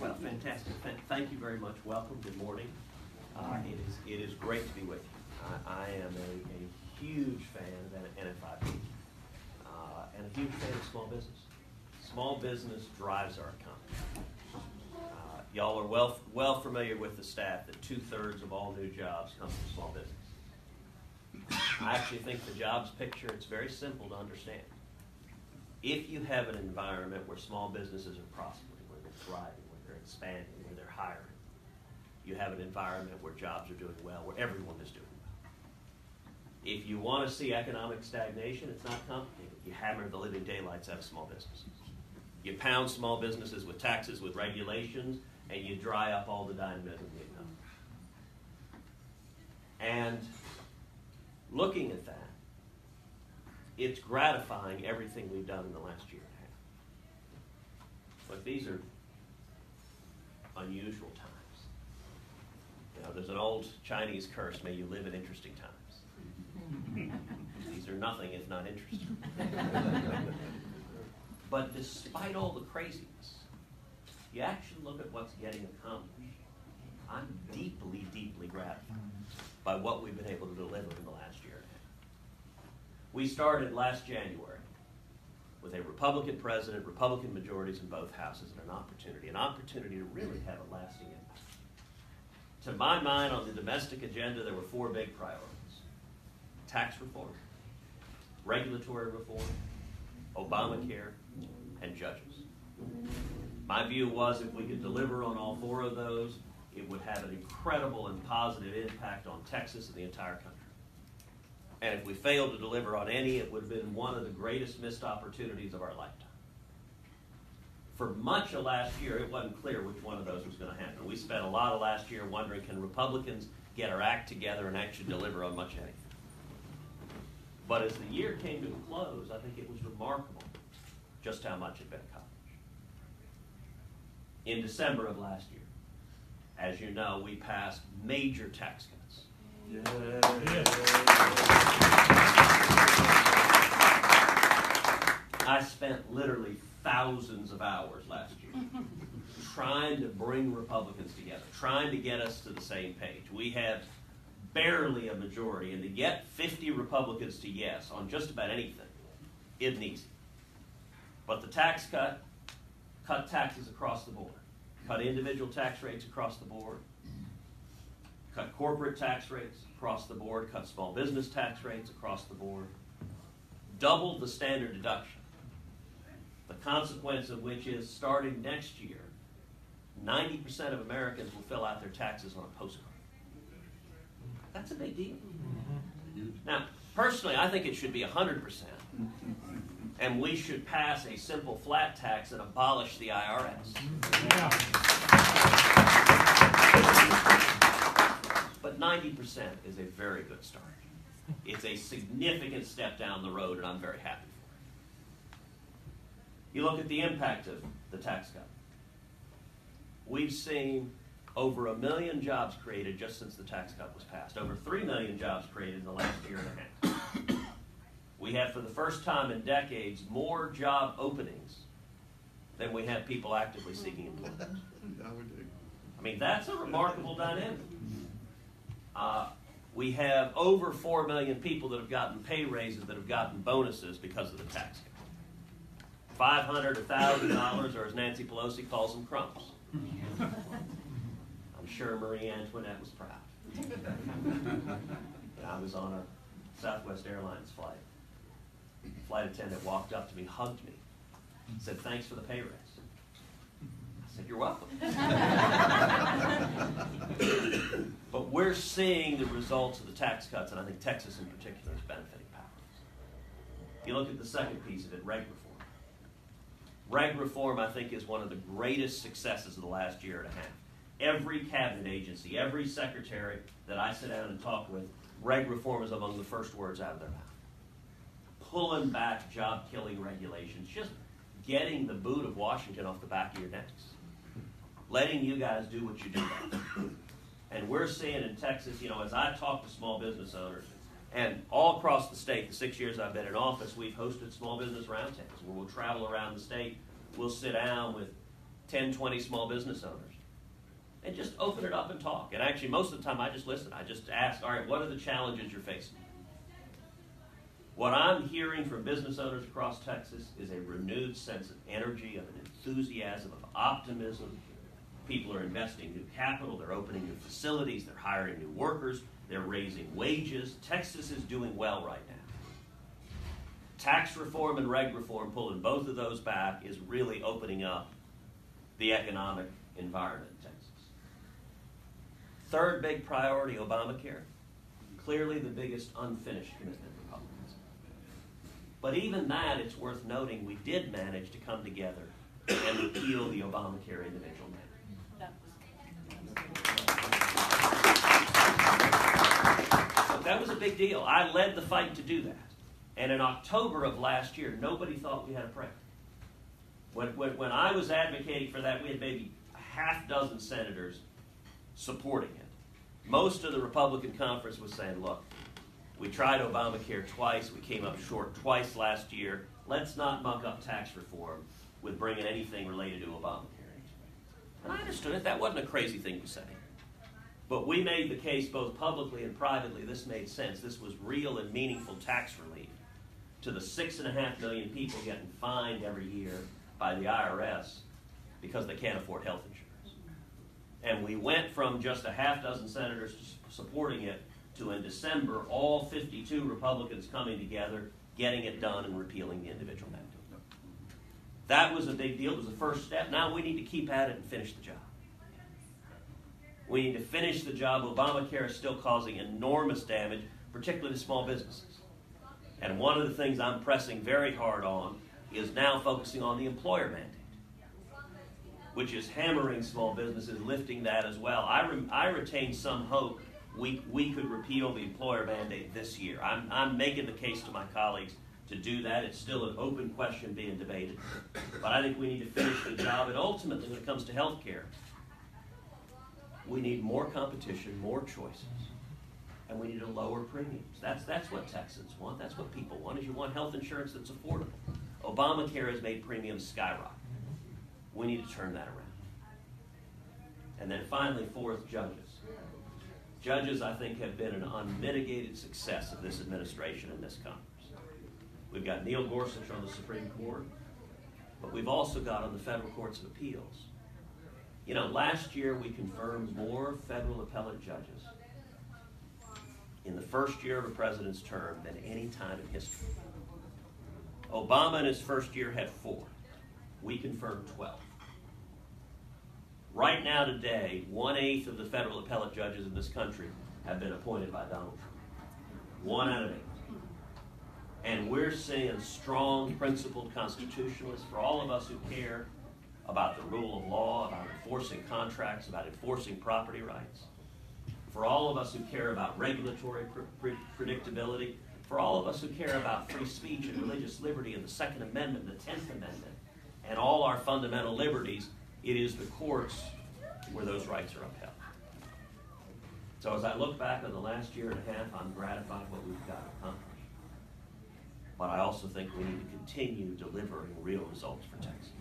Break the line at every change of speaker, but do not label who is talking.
Well, fantastic. Thank you very much. Welcome. Good morning. It is great to be with you. I am a huge fan of NFIP and a huge fan of small business. Small business drives our economy. Y'all are well familiar with the stat that 2/3 of all new jobs come from small business. I actually think the jobs picture, it's very simple to understand. If you have an environment where small businesses are prospering, where they're thriving, where they're expanding, where they're hiring, you have an environment where jobs are doing well, where everyone is doing well. If you want to see economic stagnation, it's not complicated. You hammer the living daylights out of small businesses. You pound small businesses with taxes, with regulations, and you dry up all the dynamism in the economy. And looking at that, it's gratifying everything we've done in the last year and a half. But these are unusual times. You know, there's an old Chinese curse, may you live in interesting times. These are nothing if not interesting. But despite all the craziness, you actually look at what's getting accomplished. I'm deeply, deeply gratified by what we've been able to deliver in the last year and a half. We started last January with a Republican president, Republican majorities in both houses, and an opportunity to really have a lasting impact. To my mind, on the domestic agenda, there were four big priorities: tax reform, regulatory reform, Obamacare, and judges. My view was if we could deliver on all four of those, it would have an incredible and positive impact on Texas and the entire country. And if we failed to deliver on any, it would have been one of the greatest missed opportunities of our lifetime. For much of last year, it wasn't clear which one of those was going to happen. We spent a lot of last year wondering, can Republicans get our act together and actually deliver on much anything? But as the year came to a close, I think it was remarkable just how much had been accomplished. In December of last year, as you know, we passed major tax cuts. I spent literally thousands of hours last year trying to bring Republicans together, trying to get us to the same page. We had barely a majority, and to get 50 Republicans to yes on just about anything isn't easy. But the tax cut taxes across the board, cut individual tax rates across the board, cut corporate tax rates across the board, cut small business tax rates across the board, doubled the standard deduction. The consequence of which is, starting next year, 90% of Americans will fill out their taxes on a postcard. That's a big deal. Now, personally, I think it should be 100%. And we should pass a simple flat tax and abolish the IRS. Yeah. But 90% is a very good start. It's a significant step down the road, and I'm very happy for it. You look at the impact of the tax cut. We've seen over 1 million jobs created just since the tax cut was passed. Over 3 million jobs created in the last year and a half. We have, for the first time in decades, more job openings than we have people actively seeking employment. I mean, that's a remarkable dynamic. We have over 4 million people that have gotten pay raises, that have gotten bonuses because of the tax cut. $500, $1,000, or as Nancy Pelosi calls them, crumbs. I'm sure Marie Antoinette was proud. I was on a Southwest Airlines flight. The flight attendant walked up to me, hugged me, said, "Thanks for the pay raise." I said, "You're welcome." But we're seeing the results of the tax cuts, and I think Texas in particular is benefiting powerfully. You look at the second piece of it, reg reform. Reg reform, I think, is one of the greatest successes of the last year and a half. Every cabinet agency, every secretary that I sit down and talk with, reg reform is among the first words out of their mouth. Pulling back job-killing regulations, just getting the boot of Washington off the back of your necks. Letting you guys do what you do best. And we're seeing in Texas, as I talk to small business owners, and all across the state, the 6 years I've been in office, we've hosted small business roundtables where we'll travel around the state. We'll sit down with 10, 20 small business owners, and just open it up and talk. And actually, most of the time, I just listen. I just ask, all right, what are the challenges you're facing? What I'm hearing from business owners across Texas is a renewed sense of energy, of an enthusiasm, of optimism. People are investing new capital, they're opening new facilities, they're hiring new workers, they're raising wages. Texas is doing well right now. Tax reform and reg reform, pulling both of those back, is really opening up the economic environment in Texas. Third big priority, Obamacare. Clearly the biggest unfinished commitment of Republicans. But even that, it's worth noting, we did manage to come together and repeal the Obamacare individual mandate. That was a big deal. I led the fight to do that. And in October of last year, nobody thought we had a president. When I was advocating for that, we had maybe a half dozen senators supporting it. Most of the Republican conference was saying, look, we tried Obamacare twice. We came up short twice last year. Let's not muck up tax reform with bringing anything related to Obamacare. And I understood it. That wasn't a crazy thing to say. But we made the case both publicly and privately. This made sense. This was real and meaningful tax relief to the 6.5 million people getting fined every year by the IRS because they can't afford health insurance. And we went from just a half dozen senators supporting it to, in December, all 52 Republicans coming together, getting it done and repealing the individual mandate. That was a big deal. It was the first step. Now we need to keep at it and finish the job. We need to finish the job. Obamacare is still causing enormous damage, particularly to small businesses. And one of the things I'm pressing very hard on is now focusing on the employer mandate, which is hammering small businesses, lifting that as well. I retain some hope we could repeal the employer mandate this year. I'm making the case to my colleagues to do that. It's still an open question being debated. But I think we need to finish the job. And ultimately, when it comes to health care, we need more competition, more choices, and we need to lower premiums. That's what Texans want. That's what people want, is you want health insurance that's affordable. Obamacare has made premiums skyrocket. We need to turn that around. And then finally, fourth, judges. Judges, I think, have been an unmitigated success of this administration and this Congress. We've got Neil Gorsuch on the Supreme Court, but we've also got on the federal courts of appeals. You know, last year we confirmed more federal appellate judges in the first year of a president's term than any time in history. Obama in his first year had 4. We confirmed 12. Right now today, 1/8 of the federal appellate judges in this country have been appointed by Donald Trump. 1 out of 8. And we're seeing strong, principled constitutionalists, for all of us who care about the rule of law, about enforcing contracts, about enforcing property rights, for all of us who care about regulatory predictability, for all of us who care about free speech and religious liberty and the Second Amendment, the 10th Amendment, and all our fundamental liberties, it is the courts where those rights are upheld. So as I look back on the last year and a half, I'm gratified what we've got accomplished. But I also think we need to continue delivering real results for Texas.